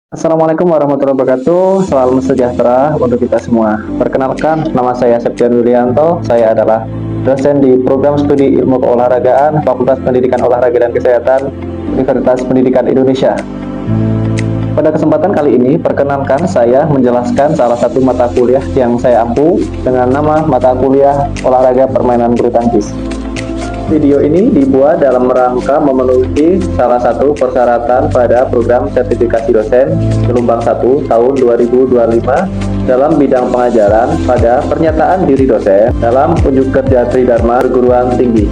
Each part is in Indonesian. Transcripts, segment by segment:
Assalamualaikum warahmatullahi wabarakatuh. Salam sejahtera untuk kita semua. Perkenalkan, nama saya Septian Yulianto. Saya adalah dosen di Program Studi Ilmu Keolahragaan, Fakultas Pendidikan Olahraga dan Kesehatan, Universitas Pendidikan Indonesia. Pada kesempatan kali ini, perkenalkan saya menjelaskan salah satu mata kuliah yang saya ampu dengan nama mata kuliah Olahraga Permainan Bulu Tangkis. Video ini dibuat dalam rangka memenuhi salah satu persyaratan pada program sertifikasi dosen gelombang 1 tahun 2025 dalam bidang pengajaran pada pernyataan diri dosen dalam unjuk kerja Tridharma Perguruan Tinggi.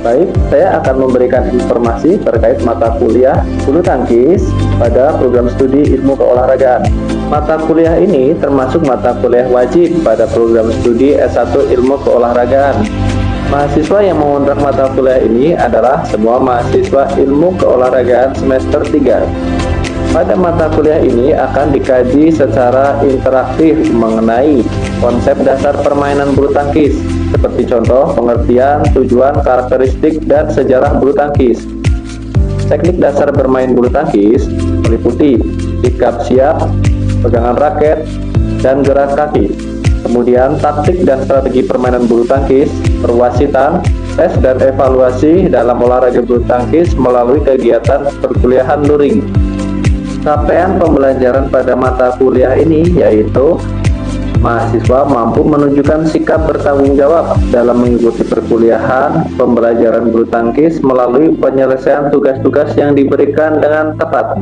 Baik, saya akan memberikan informasi terkait mata kuliah bulu tangkis pada program studi ilmu keolahragaan. Mata kuliah ini termasuk mata kuliah wajib pada program studi S1 ilmu keolahragaan. Mahasiswa yang mengontrak mata kuliah ini adalah semua mahasiswa ilmu keolahragaan semester 3. Pada mata kuliah ini akan dikaji secara interaktif mengenai konsep dasar permainan bulu tangkis, seperti contoh, pengertian, tujuan, karakteristik, dan sejarah bulu tangkis. Teknik dasar bermain bulu tangkis meliputi sikap siap, pegangan raket, dan gerak kaki. Kemudian taktik dan strategi permainan bulu tangkis, perwasitan, tes dan evaluasi dalam olahraga bulu tangkis melalui kegiatan perkuliahan luring. Capaian pembelajaran pada mata kuliah ini yaitu mahasiswa mampu menunjukkan sikap bertanggung jawab dalam mengikuti perkuliahan pembelajaran bulu tangkis melalui penyelesaian tugas-tugas yang diberikan dengan tepat.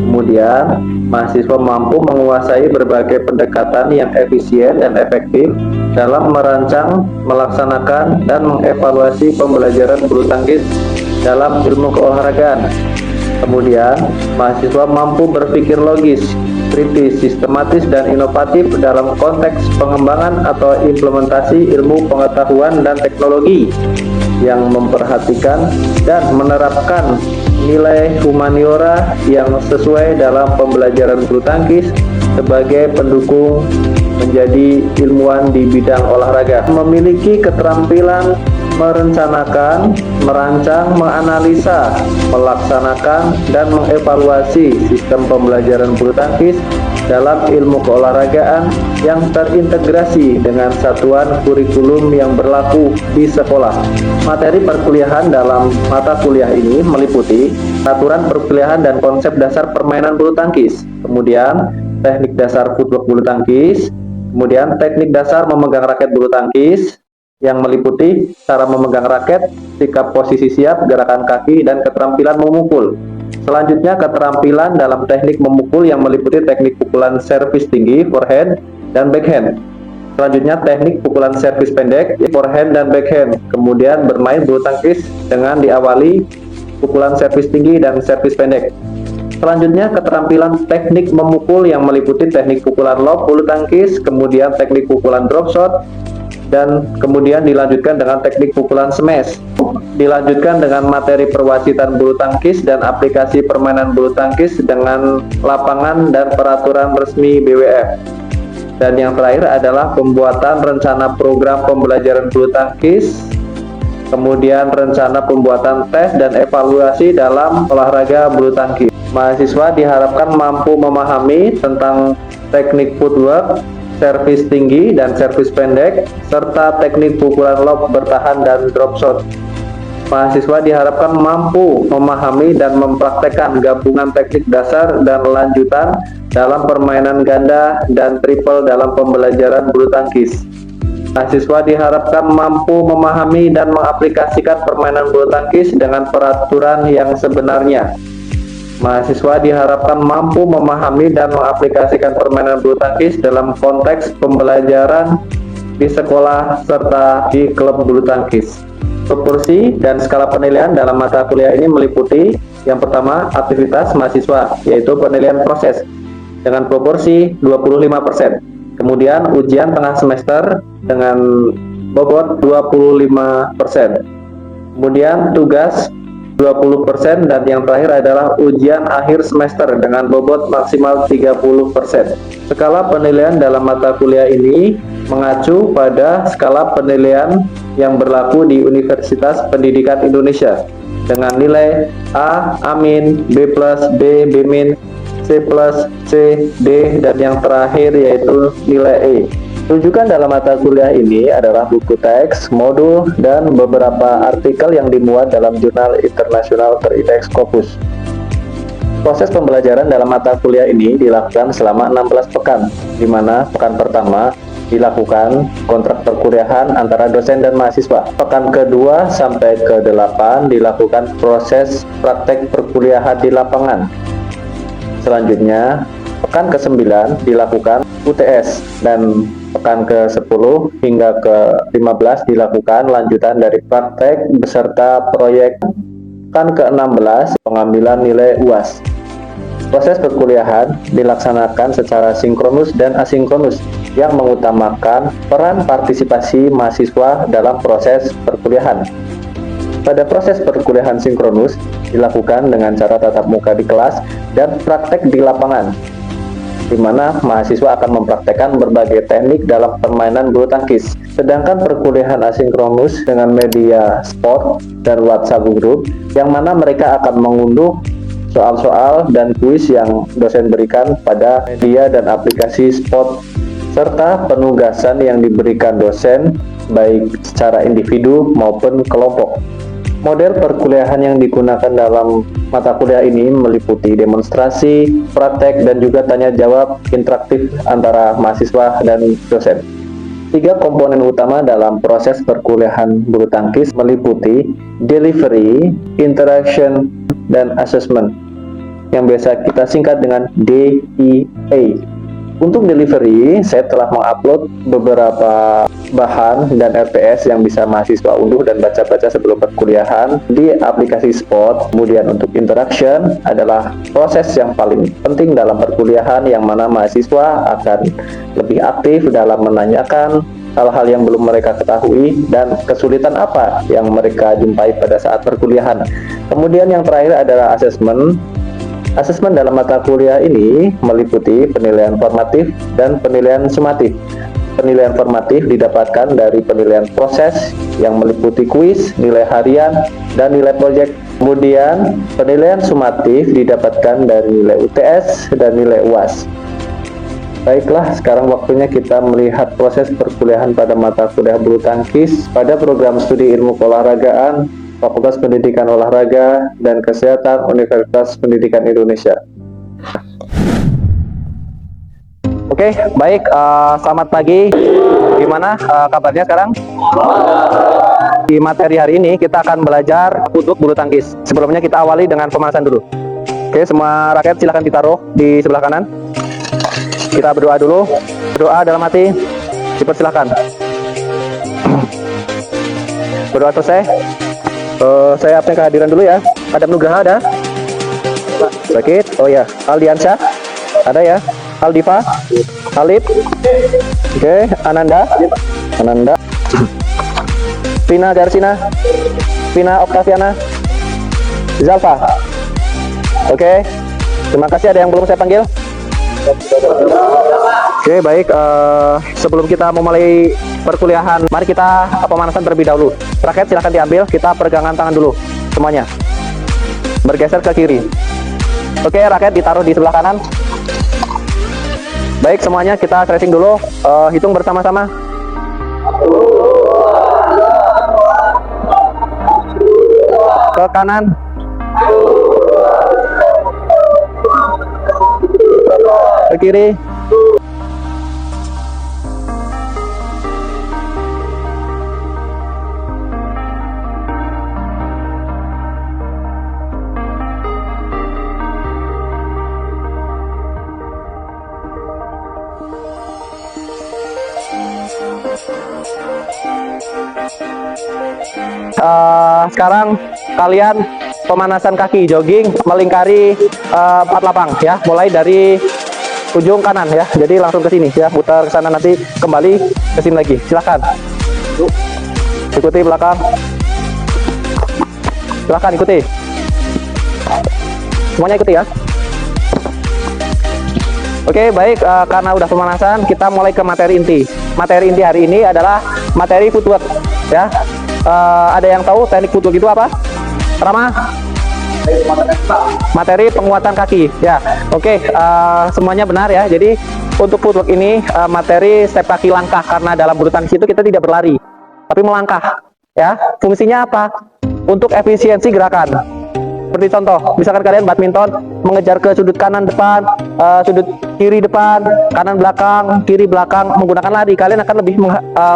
Kemudian, mahasiswa mampu menguasai berbagai pendekatan yang efisien dan efektif dalam merancang, melaksanakan, dan mengevaluasi pembelajaran bulu tangkis dalam ilmu keolahragaan. Kemudian, mahasiswa mampu berpikir logis, kritis, sistematis, dan inovatif dalam konteks pengembangan atau implementasi ilmu pengetahuan dan teknologi yang memperhatikan dan menerapkan nilai humaniora yang sesuai dalam pembelajaran bulu tangkis sebagai pendukung menjadi ilmuwan di bidang olahraga. Memiliki keterampilan merencanakan, merancang, menganalisa, melaksanakan, dan mengevaluasi sistem pembelajaran bulu tangkis dalam ilmu keolahragaan yang terintegrasi dengan satuan kurikulum yang berlaku di sekolah. Materi perkuliahan dalam mata kuliah ini meliputi aturan perkuliahan dan konsep dasar permainan bulu tangkis, kemudian teknik dasar footwork bulu tangkis, kemudian teknik dasar memegang raket bulu tangkis, yang meliputi cara memegang raket, sikap posisi siap, gerakan kaki, dan keterampilan memukul. Selanjutnya, keterampilan dalam teknik memukul yang meliputi teknik pukulan servis tinggi, forehand, dan backhand. Selanjutnya, teknik pukulan servis pendek, forehand dan backhand. Kemudian, bermain bulu tangkis dengan diawali pukulan servis tinggi dan servis pendek. Selanjutnya, keterampilan teknik memukul yang meliputi teknik pukulan lob bulu tangkis, kemudian teknik pukulan drop shot, dan kemudian dilanjutkan dengan teknik pukulan smash. Dilanjutkan dengan materi perwasitan bulu tangkis dan aplikasi permainan bulu tangkis dengan lapangan dan peraturan resmi BWF. Dan yang terakhir adalah pembuatan rencana program pembelajaran bulu tangkis, kemudian rencana pembuatan tes dan evaluasi dalam olahraga bulu tangkis. Mahasiswa diharapkan mampu memahami tentang teknik footwork, servis tinggi dan servis pendek, serta teknik pukulan lob bertahan dan drop shot. Mahasiswa diharapkan mampu memahami dan mempraktekkan gabungan teknik dasar dan lanjutan dalam permainan ganda dan triple dalam pembelajaran bulu tangkis. Mahasiswa diharapkan mampu memahami dan mengaplikasikan permainan bulu tangkis dengan peraturan yang sebenarnya. Mahasiswa diharapkan mampu memahami dan mengaplikasikan permainan bulu tangkis dalam konteks pembelajaran di sekolah serta di klub bulu tangkis. Proporsi dan skala penilaian dalam mata kuliah ini meliputi yang pertama, aktivitas mahasiswa, yaitu penilaian proses dengan proporsi 25%. Kemudian ujian tengah semester dengan bobot 25%. Kemudian tugas 20%, dan yang terakhir adalah ujian akhir semester dengan bobot maksimal 30%. Skala penilaian dalam mata kuliah ini mengacu pada skala penilaian yang berlaku di Universitas Pendidikan Indonesia dengan nilai A, A-, B+, B, B-, C+, C, D, dan yang terakhir yaitu nilai E. Rujukan dalam mata kuliah ini adalah buku teks, modul, dan beberapa artikel yang dimuat dalam jurnal internasional terindeks Scopus. Proses pembelajaran dalam mata kuliah ini dilakukan selama 16 pekan, di mana pekan pertama dilakukan kontrak perkuliahan antara dosen dan mahasiswa. Pekan kedua sampai ke-8 dilakukan proses praktek perkuliahan di lapangan. Selanjutnya, pekan ke-9 dilakukan UTS, dan pekan ke-10 hingga ke-15 dilakukan lanjutan dari praktek beserta proyek. Pekan ke-16 pengambilan nilai UAS. Proses perkuliahan dilaksanakan secara sinkronus dan asinkronus yang mengutamakan peran partisipasi mahasiswa dalam proses perkuliahan. Pada proses perkuliahan sinkronus dilakukan dengan cara tatap muka di kelas dan praktek di lapangan, di mana mahasiswa akan mempraktekkan berbagai teknik dalam permainan bulu tangkis. Sedangkan perkuliahan asinkronus dengan media sport dan WhatsApp group, yang mana mereka akan mengunduh soal-soal dan kuis yang dosen berikan pada media dan aplikasi sport, serta penugasan yang diberikan dosen baik secara individu maupun kelompok. Model perkuliahan yang digunakan dalam mata kuliah ini meliputi demonstrasi, praktek, dan juga tanya jawab interaktif antara mahasiswa dan dosen. 3 komponen utama dalam proses perkuliahan bulu tangkis meliputi delivery, interaction, dan assessment, yang biasa kita singkat dengan DIA. Untuk delivery, saya telah mengupload beberapa bahan dan RPS yang bisa mahasiswa unduh dan baca-baca sebelum perkuliahan di aplikasi Spot. Kemudian untuk interaction adalah proses yang paling penting dalam perkuliahan, yang mana mahasiswa akan lebih aktif dalam menanyakan hal-hal yang belum mereka ketahui dan kesulitan apa yang mereka jumpai pada saat perkuliahan. Kemudian yang terakhir adalah assessment. Asesmen dalam mata kuliah ini meliputi penilaian formatif dan penilaian sumatif. Penilaian formatif didapatkan dari penilaian proses yang meliputi kuis, nilai harian, dan nilai proyek. Kemudian penilaian sumatif didapatkan dari nilai UTS dan nilai UAS. Baiklah, sekarang waktunya kita melihat proses perkuliahan pada mata kuliah bulu tangkis pada program studi ilmu keolahragaan Fakultas Pendidikan Olahraga dan Kesehatan Universitas Pendidikan Indonesia. Oke, baik. Selamat pagi. Gimana kabarnya sekarang? Di materi hari ini kita akan belajar untuk bulu tangkis. Sebelumnya kita awali dengan pemanasan dulu. Oke, semua raket silakan ditaruh di sebelah kanan. Kita berdoa dulu. Berdoa dalam hati. Dipersilakan. Berdoa selesai. Saya absen kehadiran dulu ya. Ada Nugraha ada? Sakit? Oh ya. Aldiansyah? Ada ya? Aldiva? Alip? Oke. Ananda? Ananda? Vina Garsina? Vina Oktaviana? Zalfa? Oke. Terima kasih. Ada yang belum saya panggil? Oke, baik. Sebelum kita memulai perkuliahan, mari kita pemanasan terlebih dahulu. Raket silahkan diambil, kita pegangan tangan dulu semuanya. Bergeser ke kiri. Oke, raket ditaruh di sebelah kanan. Baik, semuanya kita stretching dulu. Hitung bersama-sama. Ke kanan. Ke kiri. Sekarang kalian pemanasan kaki jogging melingkari 4 lapang ya, mulai dari ujung kanan ya, jadi langsung ke sini ya, putar ke sana, nanti kembali ke sini lagi. Silakan ikuti belakang, silakan ikuti semuanya, ikuti ya. Oke, baik. Karena udah pemanasan, kita mulai ke materi inti. Materi inti hari ini adalah materi footwork ya. Ada yang tahu teknik footwork itu apa? Rama? Materi penguatan kaki. Ya, oke. Semuanya benar ya. Jadi untuk footwork ini materi step kaki langkah, karena dalam bulu tangkis itu kita tidak berlari, tapi melangkah. Ya, fungsinya apa? Untuk efisiensi gerakan. Seperti contoh, misalkan kalian badminton mengejar ke sudut kanan depan, sudut kiri depan, kanan belakang, kiri belakang menggunakan lari, kalian akan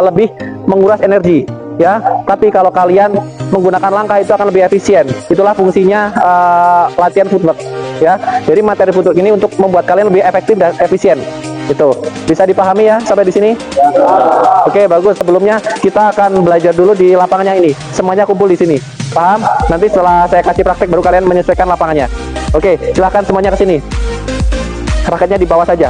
lebih menguras energi. Ya, tapi kalau kalian menggunakan langkah itu akan lebih efisien. Itulah fungsinya latihan footwork. Ya, jadi materi footwork ini untuk membuat kalian lebih efektif dan efisien. Itu bisa dipahami ya sampai di sini? Oke, bagus. Sebelumnya kita akan belajar dulu di lapangan yang ini. Semuanya kumpul di sini. Paham? Nanti setelah saya kasih praktek baru kalian menyesuaikan lapangannya. Oke, silahkan semuanya ke sini. Raketnya di bawah saja.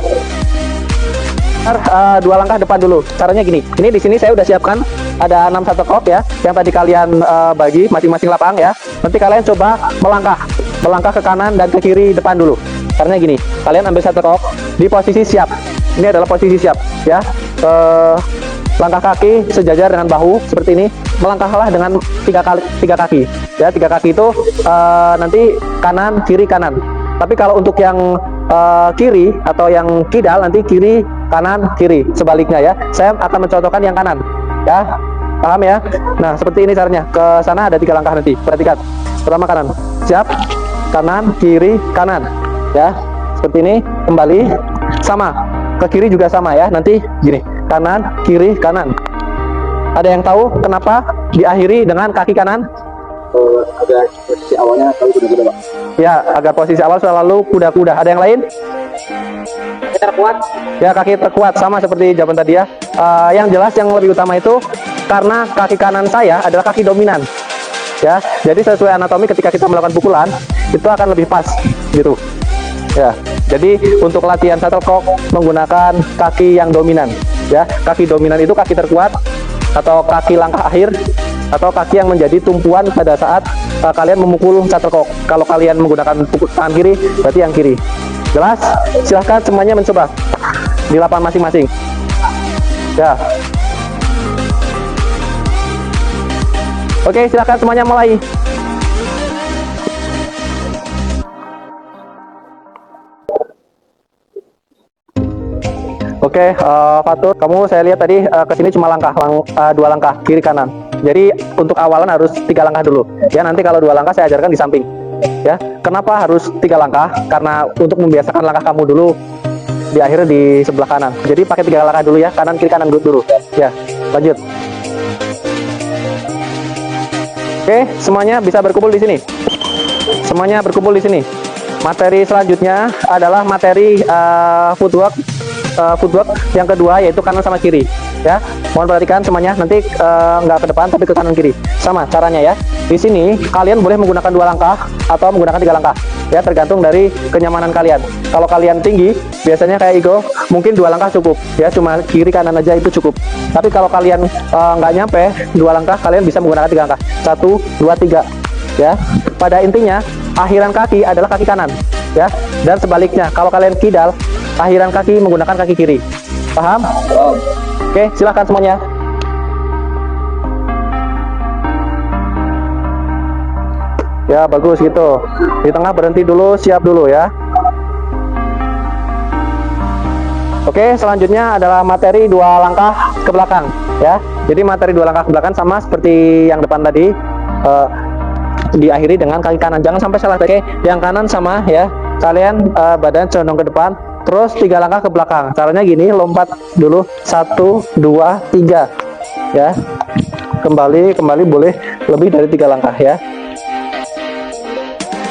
Dua langkah depan dulu. Caranya gini. Ini di sini saya udah siapkan ada 6 shuttlecock ya, yang tadi kalian bagi masing-masing lapang ya. Nanti kalian coba melangkah ke kanan dan ke kiri depan dulu. Caranya gini. Kalian ambil shuttlecock di posisi siap. Ini adalah posisi siap ya. Langkah kaki sejajar dengan bahu seperti ini. Melangkahlah dengan tiga kaki ya. 3 kaki itu nanti kanan kiri kanan. Tapi kalau untuk yang kiri atau yang kidal nanti kiri kanan kiri, sebaliknya ya. Saya akan mencontohkan yang kanan ya, paham ya. Nah seperti ini caranya. Ke sana ada 3 langkah nanti, perhatikan. Pertama kanan, siap, kanan kiri kanan ya, seperti ini. Kembali sama, ke kiri juga sama ya, nanti gini, kanan kiri kanan. Ada yang tahu kenapa diakhiri dengan kaki kanan? Agar posisi awalnya selalu kuda-kuda, Pak. Ya, agar posisi awal selalu kuda-kuda. Ada yang lain? Kaki terkuat. Ya, kaki terkuat sama seperti jawaban tadi ya. Yang jelas yang lebih utama itu karena kaki kanan saya adalah kaki dominan. Ya, jadi sesuai anatomi ketika kita melakukan pukulan itu akan lebih pas gitu. Ya, jadi untuk latihan shuttlecock menggunakan kaki yang dominan. Ya, kaki dominan itu kaki terkuat atau kaki langkah akhir, atau kaki yang menjadi tumpuan pada saat kalian memukul shuttlecock. Kalau kalian menggunakan tangan kiri, berarti yang kiri. Jelas? Silahkan semuanya mencoba di lapangan masing-masing. Ya. Oke, silahkan semuanya mulai. Oke, Fatur, kamu saya lihat tadi kesini cuma dua langkah kiri kanan. Jadi untuk awalan harus 3 langkah dulu. Ya, nanti kalau 2 langkah saya ajarkan di samping. Ya, kenapa harus 3 langkah? Karena untuk membiasakan langkah kamu dulu di akhir di sebelah kanan. Jadi pakai 3 langkah dulu ya, kanan kiri kanan dulu. Ya, lanjut. Oke, semuanya bisa berkumpul di sini. Semuanya berkumpul di sini. Materi selanjutnya adalah materi footwork yang kedua, yaitu kanan sama kiri ya. Mohon perhatikan semuanya, nanti nggak ke depan tapi ke kanan kiri. Sama caranya ya. Di sini kalian boleh menggunakan 2 langkah atau menggunakan 3 langkah ya, tergantung dari kenyamanan kalian. Kalau kalian tinggi biasanya kayak Igo, mungkin 2 langkah cukup ya, cuma kiri kanan aja itu cukup. Tapi kalau kalian nggak nyampe 2 langkah, kalian bisa menggunakan 3 langkah, 1 2 3 ya. Pada intinya akhiran kaki adalah kaki kanan ya, dan sebaliknya kalau kalian kidal, akhiran kaki menggunakan kaki kiri. Paham? Oke, silahkan semuanya. Ya, bagus gitu. Di tengah berhenti dulu, siap dulu ya. Oke, selanjutnya adalah materi 2 langkah ke belakang ya. Jadi materi 2 langkah ke belakang sama seperti yang depan tadi, diakhiri dengan kaki kanan. Jangan sampai salah. Oke, yang kanan sama ya. Kalian badan condong ke depan, terus 3 langkah ke belakang. Caranya gini, lompat dulu 1 2 3 ya. Kembali boleh lebih dari 3 langkah ya.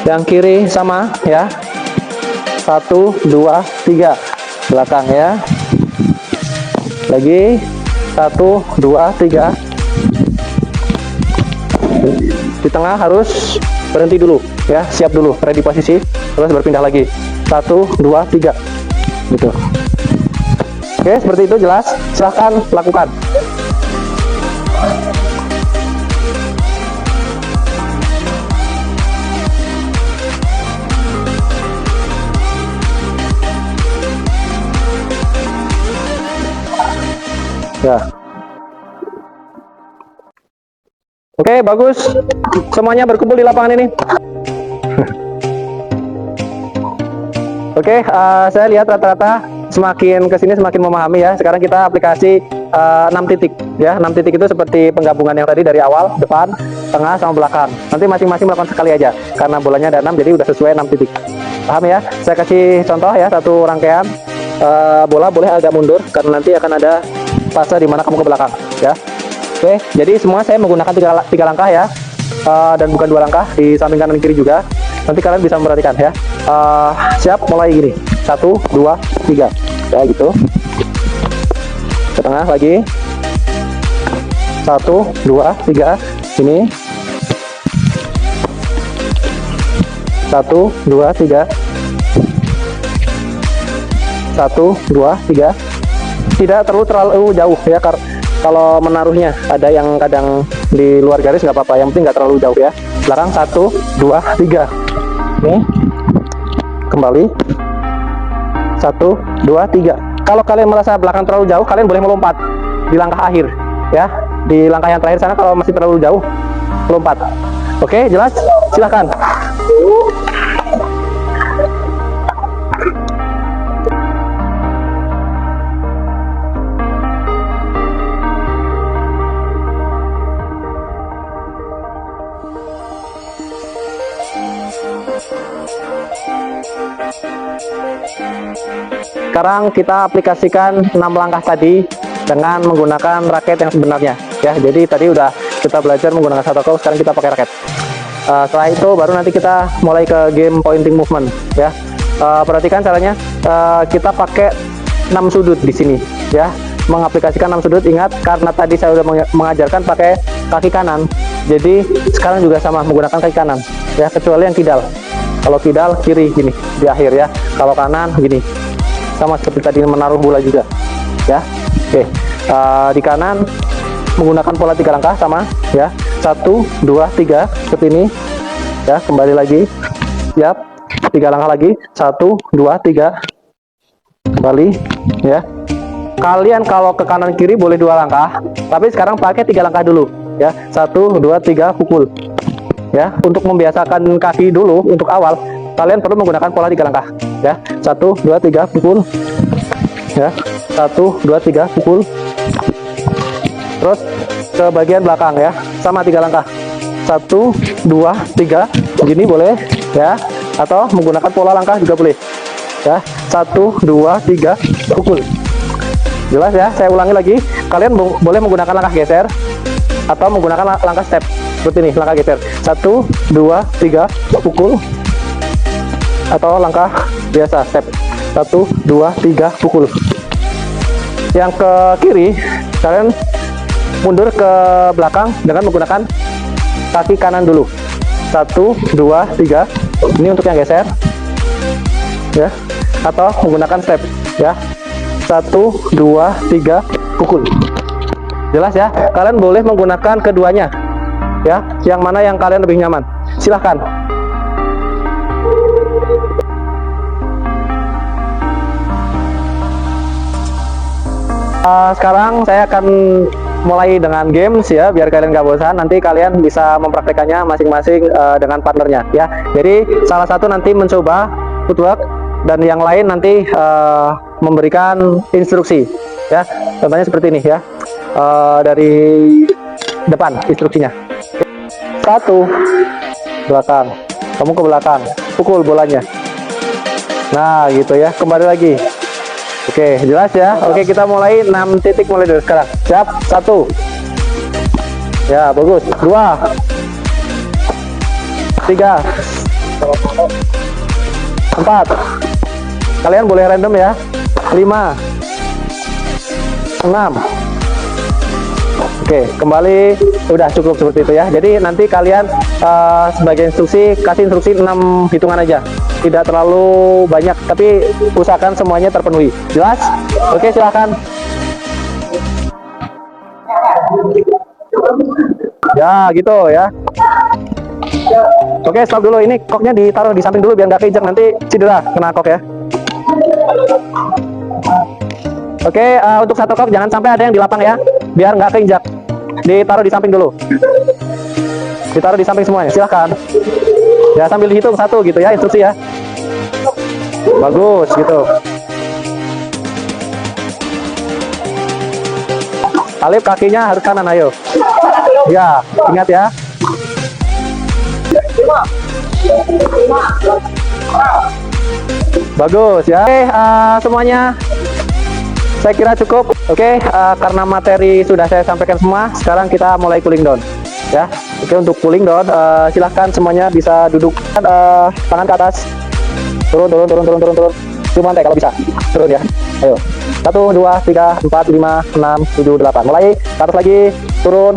Yang kiri sama ya, 1 2 3 belakang ya. Lagi 1 2 3. Di tengah harus berhenti dulu ya, siap dulu, ready posisi, terus berpindah lagi 1 2 3 gitu. Oke, seperti itu jelas. Silahkan lakukan. Ya. Oke, bagus. Semuanya berkumpul di lapangan ini. Oke, saya lihat rata-rata semakin kesini semakin memahami ya. Sekarang kita aplikasi 6 titik ya. 6 titik itu seperti penggabungan yang tadi dari awal, depan, tengah, sama belakang. Nanti masing-masing melakukan sekali aja karena bolanya ada 6, jadi udah sesuai 6 titik. Paham ya? Saya kasih contoh ya, satu rangkaian bola boleh agak mundur karena nanti akan ada fase di mana kamu ke belakang ya. Oke, jadi semua saya menggunakan tiga langkah ya. Dan bukan 2 langkah, di samping kanan kiri juga. Nanti kalian bisa memperhatikan ya. Siap, mulai gini. 1, 2, 3 ya gitu. Ke tengah lagi. 1, 2, 3 ini. 1, 2, 3. 1, 2, 3. Tidak terlalu jauh ya, kalau menaruhnya ada yang kadang di luar garis nggak apa-apa, yang penting nggak terlalu jauh ya. Belakang 1, 2, 3 nih, kembali 1, 2, 3. Kalau kalian merasa belakang terlalu jauh, kalian boleh melompat di langkah akhir ya, di langkah yang terakhir sana. Kalau masih terlalu jauh, lompat. Oke, jelas? Silahkan. Sekarang kita aplikasikan 6 langkah tadi dengan menggunakan raket yang sebenarnya ya. Jadi tadi udah kita belajar menggunakan shuttlecock, sekarang kita pakai raket. Setelah itu baru nanti kita mulai ke game pointing movement ya. Perhatikan caranya, kita pakai 6 sudut di sini ya. Mengaplikasikan 6 sudut, ingat karena tadi saya udah mengajarkan pakai kaki kanan. Jadi sekarang juga sama menggunakan kaki kanan ya, kecuali yang kidal. Kalau kidal kiri gini di akhir ya. Kalau kanan gini. Sama seperti tadi menaruh bola juga ya. Oke, di kanan menggunakan pola 3 langkah sama ya. 1, 2, 3 seperti ini ya. Kembali lagi, siap, 3 langkah lagi. 1, 2, 3 kembali ya. Kalian kalau ke kanan kiri boleh 2 langkah, tapi sekarang pakai 3 langkah dulu ya. 1, 2, 3 pukul ya. Untuk membiasakan kaki dulu untuk awal, kalian perlu menggunakan pola 3 langkah ya. 1, 2, 3 pukul ya. 1, 2, 3 pukul. Terus ke bagian belakang ya, sama 3 langkah. 1, 2, 3 begini boleh ya, atau menggunakan pola langkah juga boleh ya. 1, 2, 3 pukul. Jelas ya? Saya ulangi lagi, kalian boleh menggunakan langkah geser atau menggunakan langkah step seperti ini, langkah geser. 1, 2, 3 pukul, atau langkah biasa step. 1, 2, 3 pukul. Yang ke kiri, kalian mundur ke belakang dengan menggunakan kaki kanan dulu. 1, 2, 3. Ini untuk yang geser ya, atau menggunakan step ya. 1, 2, 3 pukul. Jelas ya? Kalian boleh menggunakan keduanya ya, yang mana yang kalian lebih nyaman, silahkan. Sekarang saya akan mulai dengan games ya, biar kalian gak bosan. Nanti kalian bisa mempraktekannya masing-masing dengan partnernya ya. Jadi salah satu nanti mencoba footwork dan yang lain nanti memberikan instruksi ya. Contohnya seperti ini ya, dari depan instruksinya. 1, belakang, kamu ke belakang, pukul bolanya. Nah gitu ya, kembali lagi. Oke, jelas ya. Oke, kita mulai 6 titik mulai dari sekarang. Siap? 1 ya, bagus. 2, 3, 4. Kalian boleh random ya. 5, 6. Oke, kembali. Udah cukup seperti itu ya. Jadi nanti kalian sebagai instruksi, kasih instruksi 6 hitungan aja, tidak terlalu banyak, tapi usahakan semuanya terpenuhi. Jelas? Oke, silakan. Ya gitu ya. Oke, stop dulu. Ini koknya ditaruh di samping dulu biar nggak keinjak, nanti cedera kena kok ya. Oke, untuk satu kok jangan sampai ada yang di lapang ya, biar nggak keinjak. Ditaruh di samping dulu. Ditaruh di samping semuanya, silahkan. Ya sambil dihitung 1 gitu ya, instruksi ya. Bagus gitu. Alif kakinya harus kanan, ayo. Ya, ingat ya. Bagus ya. Oke, semuanya saya kira cukup. Oke, karena materi sudah saya sampaikan semua, sekarang kita mulai cooling down ya. Oke, untuk cooling down silahkan semuanya bisa duduk, tangan ke atas, turun. Cuma lantai kalau bisa, turun ya. Ayo, 1, 2, 3, 4, 5, 6, 7, 8. Mulai ke atas lagi, turun,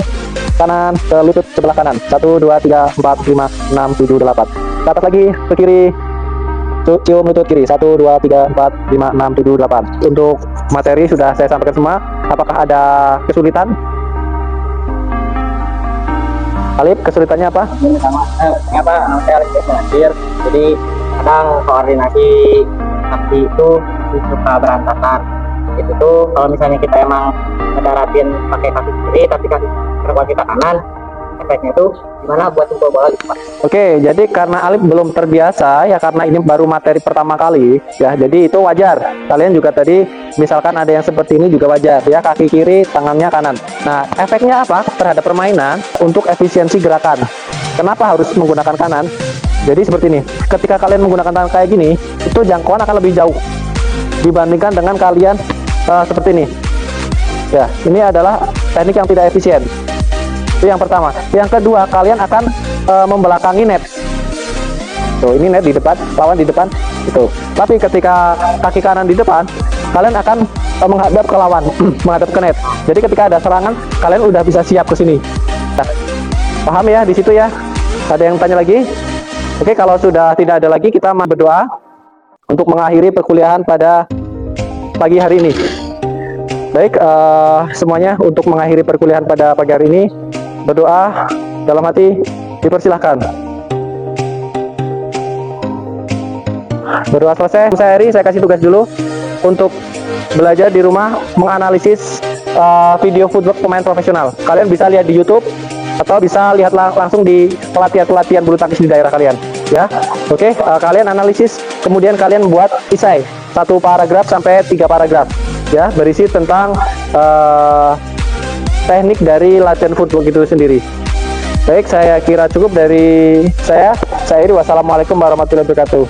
kanan ke lutut sebelah kanan. 1, 2, 3, 4, 5, 6, 7, 8. Ke atas lagi, ke kiri, cium lutut kiri. 1, 2, 3, 4, 5, 6, 7, 8. Untuk materi sudah saya sampaikan semua. Apakah ada kesulitan? Alif, kesulitannya apa? Apa? Saya Alif Nasir. Jadi kadang koordinasi kaki itu suka berantakan. Itu tuh kalau misalnya kita emang ngedaratin pakai kaki kiri tapi kaki terbang kita kanan, efeknya tuh gimana buat jempol bola gitu Pak? Oke, jadi karena Alif belum terbiasa ya, karena ini baru materi pertama kali ya, jadi itu wajar. Kalian juga tadi misalkan ada yang seperti ini juga wajar ya, kaki kiri tangannya kanan. Nah, efeknya apa terhadap permainan? Untuk efisiensi gerakan, kenapa harus menggunakan kanan? Jadi seperti ini, ketika kalian menggunakan tangan kayak gini, itu jangkauan akan lebih jauh dibandingkan dengan kalian seperti ini ya. Ini adalah teknik yang tidak efisien. Itu yang pertama. Yang kedua, kalian akan membelakangi net. Tuh, ini net di depan, lawan di depan itu. Tapi ketika kaki kanan di depan, kalian akan menghadap ke lawan, menghadap ke net. Jadi ketika ada serangan, kalian udah bisa siap ke sini. Nah, paham ya di situ ya? Ada yang tanya lagi? Oke, kalau sudah tidak ada lagi, kita berdoa untuk mengakhiri perkuliahan pada pagi hari ini. Baik, semuanya untuk mengakhiri perkuliahan pada pagi hari ini, berdoa dalam hati, dipersilahkan. Berdoa selesai. Saya Heri, saya kasih tugas dulu untuk belajar di rumah menganalisis video footwork pemain profesional. Kalian bisa lihat di YouTube atau bisa lihat langsung di pelatihan bulu tangkis di daerah kalian ya. Oke, kalian analisis, kemudian kalian buat isai 1 paragraf sampai 3 paragraf ya, berisi tentang teknik dari latihan footwork itu sendiri. Baik, saya kira cukup dari saya. Saya Iri, wassalamualaikum warahmatullahi wabarakatuh.